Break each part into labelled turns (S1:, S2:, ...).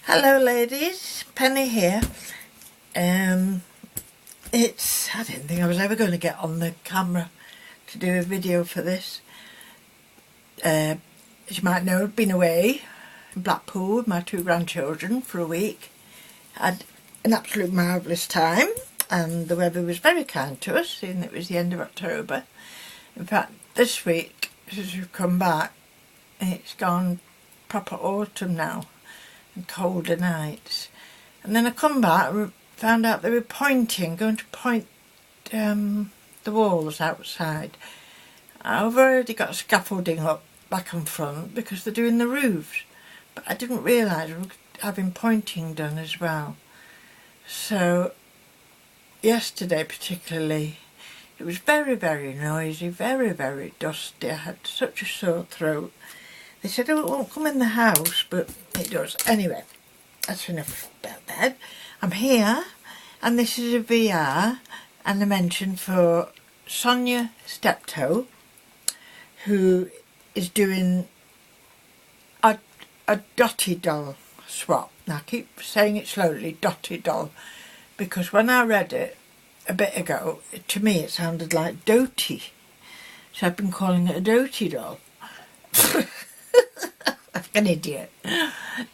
S1: Hello ladies, Penny here. I didn't think I was ever going to get on the camera to do a video for this. As you might know, I've been away in Blackpool with my 2 grandchildren for a week. Had an absolute marvellous time, and the weather was very kind to us, seeing it was the end of October. In fact, this week, since we've come back, it's gone proper autumn now. And colder nights. And then I come back and found out they were going to point the walls outside. I've already got scaffolding up back and front because they're doing the roofs, but I didn't realise we were having pointing done as well. So yesterday particularly, it was very, very noisy, very, very dusty. I had such a sore throat. They said, oh, it won't come in the house, but it does. Anyway, that's enough about that. I'm here, and this is a VR and a mention for Sonja Steptoe, who is doing a dottee doll swap. Now, I keep saying it slowly, dottee doll, because when I read it a bit ago, to me it sounded like dottee. So I've been calling it a dottee doll. An idiot.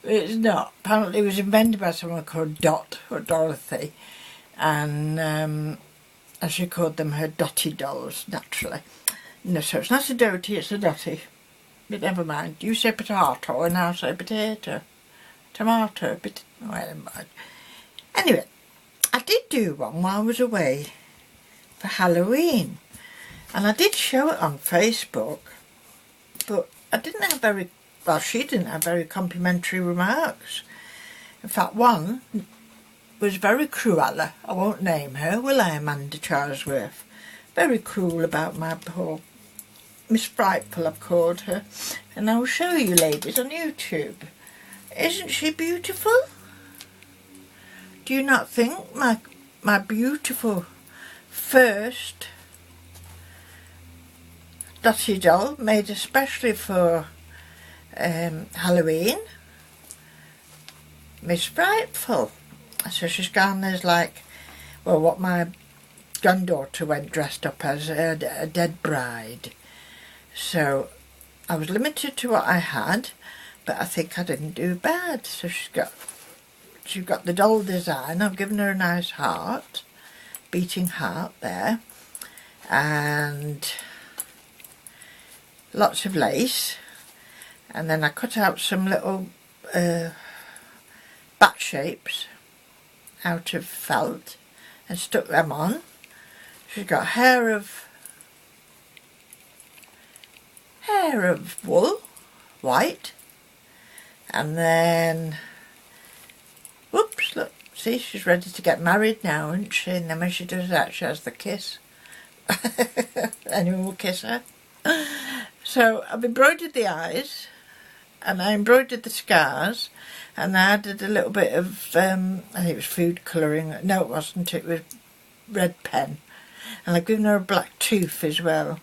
S1: It's not. Apparently it was invented by someone called Dot or Dorothy, and she called them her dottee dolls, naturally. No, so it's not a dottee, it's a dottee. But never mind. You say potato and I'll say potato. Tomato, well, never mind. Anyway, I did do one while I was away for Halloween, and I did show it on Facebook, but I didn't have she didn't have very complimentary remarks. In fact, one was very cruel. I won't name her, will I, Amanda Charlesworth? Very cruel about my poor Miss Frightful, I've called her. And I will show you ladies on YouTube. Isn't she beautiful? Do you not think my beautiful first dottee doll made especially for Halloween, Miss Frightful? So she's gone as like, well, what my granddaughter went dressed up as, a dead bride. So I was limited to what I had, but I think I didn't do bad. So she's got the doll design. I've given her a nice heart, beating heart there, and lots of lace. And then I cut out some little bat shapes out of felt and stuck them on. She's got hair of wool, white, and then, whoops, look, see, she's ready to get married now, isn't she? And then when she does that, she has the kiss. Anyone will kiss her. So I've embroidered the eyes, and I embroidered the scars, and I added a little bit of, I think it was food colouring. No, it wasn't. It was red pen. And I've given her a black tooth as well.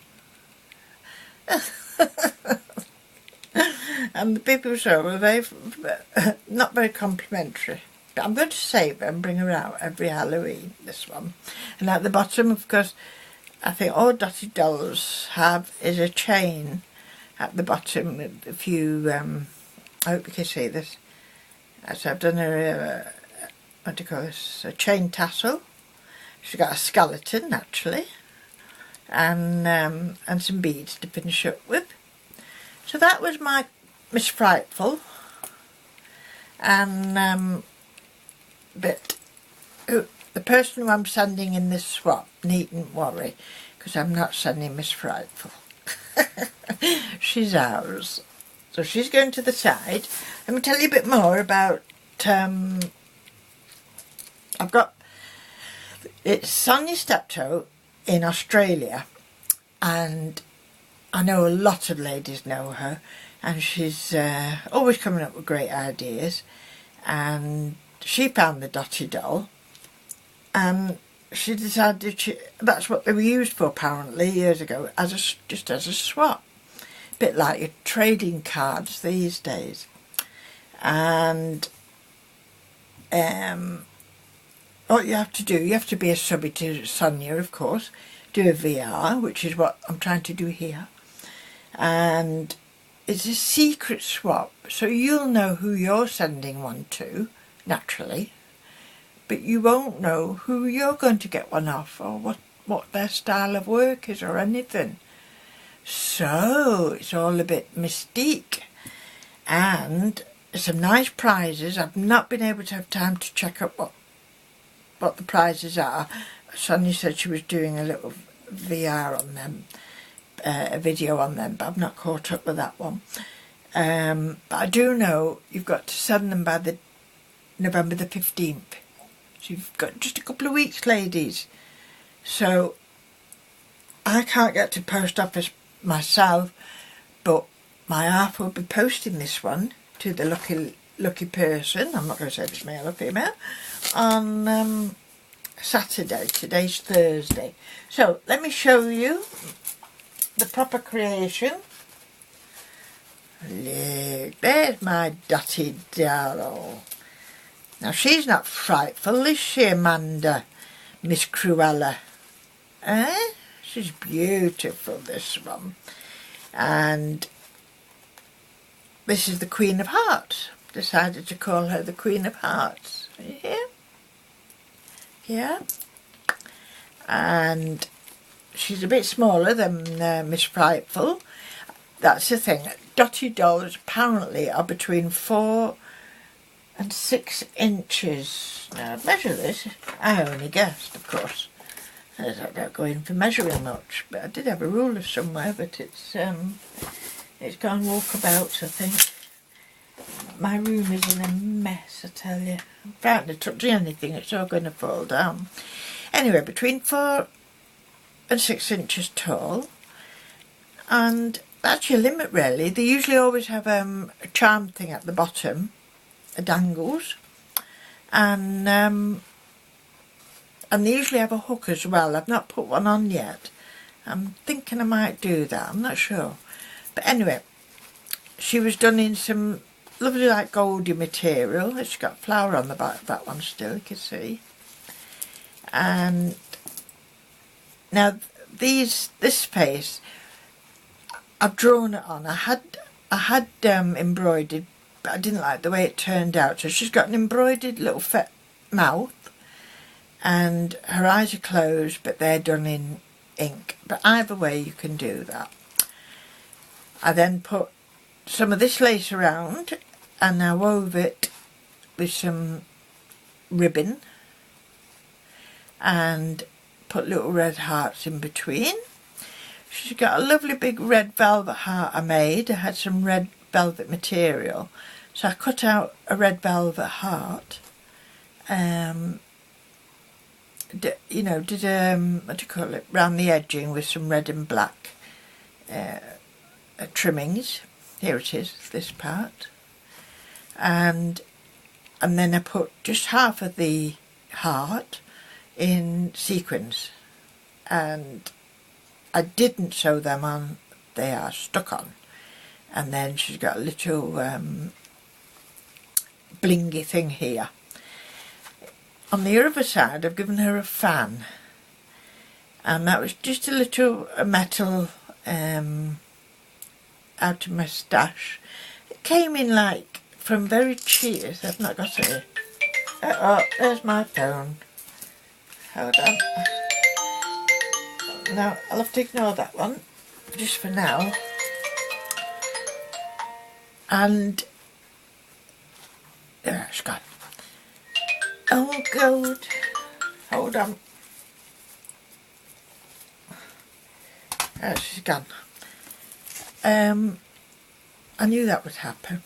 S1: And the people who saw were not very complimentary. But I'm going to save her and bring her out every Halloween, this one. And at the bottom, of course, I think all dottee dolls have is a chain at the bottom with a few, I hope you can see this. So I've done her, what do you call this, a chain tassel. She's got a skeleton, naturally, and some beads to finish up with. So that was my Miss Frightful, and but the person who I'm sending in this swap needn't worry, because I'm not sending Miss Frightful. She's ours. So she's going to the side. Let me tell you a bit more about, it's Sonja Steptoe in Australia, and I know a lot of ladies know her, and she's always coming up with great ideas. And she found the dottee doll, and she decided that's what they were used for apparently years ago, just as a swap, a bit like your trading cards these days. And what you have to do, you have to be a subby to Sonja, of course, do a VR, which is what I'm trying to do here, and it's a secret swap, so you'll know who you're sending one to, naturally, but you won't know who you're going to get one off, or what their style of work is, or anything. So it's all a bit mystique, and some nice prizes. I've not been able to have time to check up what the prizes are. Sonja said she was doing a little VR on them, a video on them, but I've not caught up with that one. But I do know you've got to send them by the November the 15th. So you've got just a couple of weeks, ladies. So I can't get to post office myself, but my half will be posting this one to the lucky person, I'm not going to say if it's male or female, on Saturday. Today's Thursday. So let me show you the proper creation. Look, there's my dottee doll. Now she's not frightful, is she, Amanda, Miss Cruella? Eh? She's beautiful, this one. And this is the Queen of Hearts. Decided to call her the Queen of Hearts. Are you here? Yeah. And she's a bit smaller than Miss Frightful. That's the thing. Dottee dolls apparently are between 4 and 6 inches. Now I'd measure this. I only guessed, of course. I don't go in for measuring much, but I did have a ruler somewhere, but it's gone walkabouts, I think. My room is in a mess, I tell you. I'm frightened to touch anything, it's all going to fall down. Anyway, between 4 and 6 inches tall, and that's your limit really. They usually always have a charm thing at the bottom, a dangles, and they usually have a hook as well. I've not put one on yet. I'm thinking I might do that, I'm not sure. But anyway, she was done in some lovely like goldy material. It's got flower on the back of that one still, you can see. And now this face, I've drawn it on. I had embroidered, but I didn't like the way it turned out. So she's got an embroidered little mouth, and her eyes are closed, but they're done in ink. But either way you can do that. I then put some of this lace around, and I wove it with some ribbon and put little red hearts in between. She's got a lovely big red velvet heart I made. I had some red velvet material, so I cut out a red velvet heart. Did what do you call it, round the edging with some red and black trimmings. Here it is, this part. And then I put just half of the heart in sequins, and I didn't sew them on, they are stuck on. And then she's got a little blingy thing here. On the other side I've given her a fan, and that was just a little metal out of my stash. It came in like from very cheap. I've not got it. Oh, there's my phone. Hold on. Now I'll have to ignore that one just for now. And there, it's gone. Oh God, hold on. She's gone. I knew that would happen.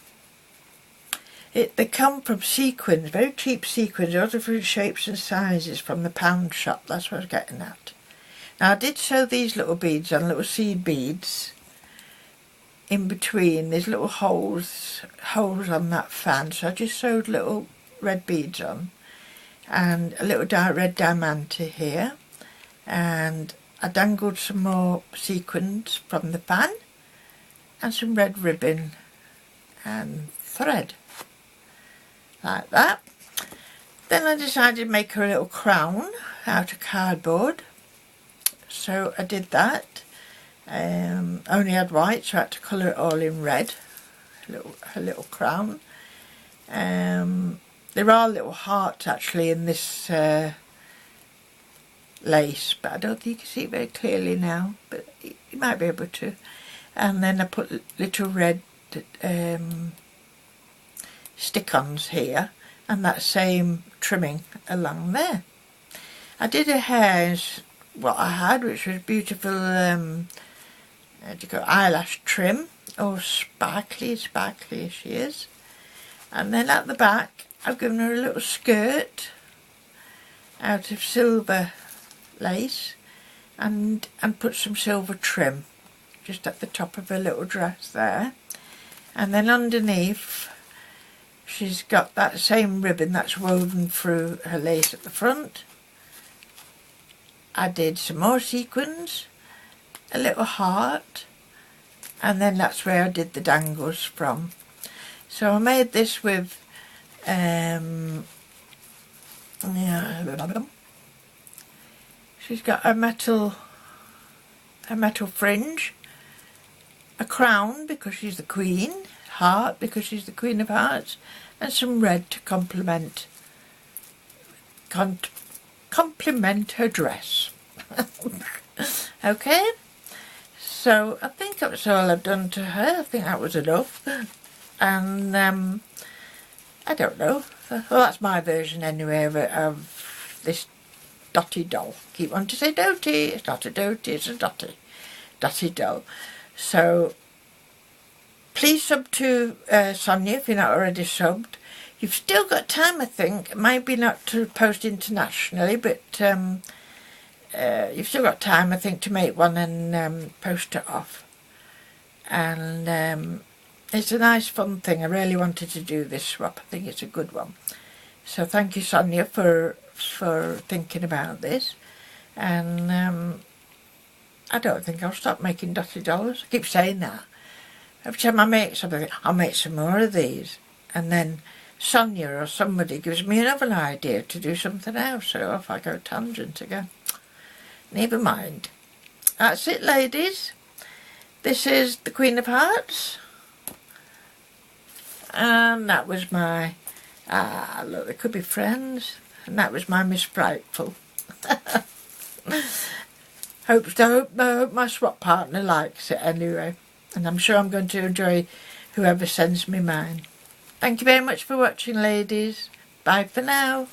S1: They come from sequins, very cheap sequins, all different shapes and sizes from the pound shop. That's what I was getting at. Now I did sew these little beads on, little seed beads in between. There's little holes on that fan, so I just sewed little red beads on, and a little red diamante here, and I dangled some more sequins from the fan, and some red ribbon and thread, like that. Then I decided to make her a little crown out of cardboard. So I did that. Only had white, so I had to colour it all in red. Her little crown. There are little hearts actually in this lace, but I don't think you can see it very clearly now, but you might be able to. And then I put little red stick-ons here, and that same trimming along there. I did her hair as what I had, which was beautiful eyelash trim, all sparkly as she is. And then at the back I've given her a little skirt out of silver lace and put some silver trim just at the top of her little dress there. And then underneath she's got that same ribbon that's woven through her lace at the front. I did some more sequins, a little heart, and then that's where I did the dangles from. So I made this with she's got a metal fringe, a crown because she's the queen, heart because she's the queen of hearts, and some red to complement her dress. Okay, so I think that's all I've done to her. I think that was enough. And I don't know. Well, that's my version anyway of this dottee doll. Keep wanting to say dottee. It's not a dottee, it's a dottee. Dottee doll. So please sub to Sonja if you're not already subbed. You've still got time, I think. Maybe not to post internationally, but you've still got time, I think, to make one and post it off. And it's a nice, fun thing. I really wanted to do this swap. I think it's a good one. So thank you, Sonja, for thinking about this. And I don't think I'll stop making dottee dolls. I keep saying that. Every time I make something, I'll make some more of these. And then Sonja or somebody gives me another idea to do something else. So off I go tangent again. Never mind. That's it, ladies. This is the Queen of Hearts. And that was my, look, they could be friends. And that was my Miss Frightful. hope my swap partner likes it anyway. And I'm sure I'm going to enjoy whoever sends me mine. Thank you very much for watching, ladies. Bye for now.